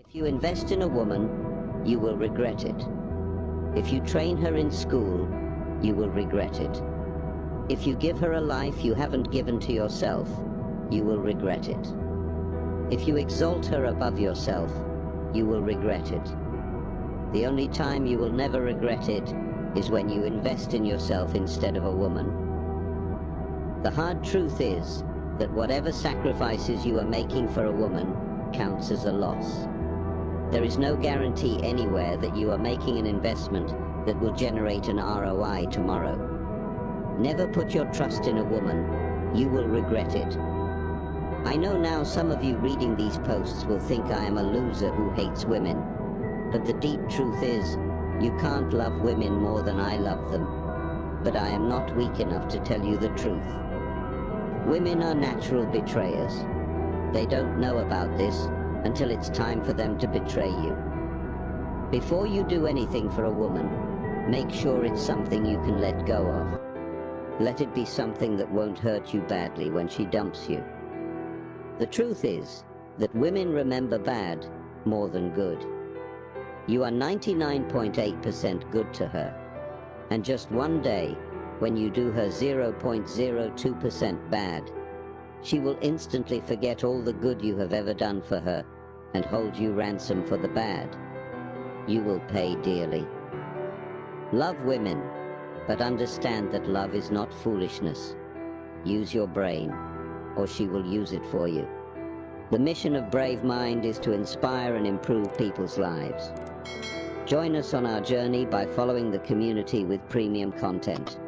If you invest in a woman, you will regret it. If you train her in school, you will regret it. If you give her a life you haven't given to yourself, you will regret it. If you exalt her above yourself, you will regret it. The only time you will never regret it is when you invest in yourself instead of a woman. The hard truth is that whatever sacrifices you are making for a woman counts as a loss. There is no guarantee anywhere that you are making an investment that will generate an ROI tomorrow. Never put your trust in a woman. You will regret it. I know now some of you reading these posts will think I am a loser who hates women, but the deep truth is, you can't love women more than I love them. But I am not weak enough to tell you the truth. Women are natural betrayers. They don't know about this until it's time for them to betray you. Before you do anything for a woman, make sure it's something you can let go of. Let it be something that won't hurt you badly when she dumps you. The truth is that women remember bad more than good. You are 99.8% good to her, and just one day, when you do her 0.02% bad, she will instantly forget all the good you have ever done for her and hold you ransom for the bad. You will pay dearly. Love women, but understand that love is not foolishness. Use your brain, or she will use it for you. The mission of Brave Mind is to inspire and improve people's lives. Join us on our journey by following the community with premium content.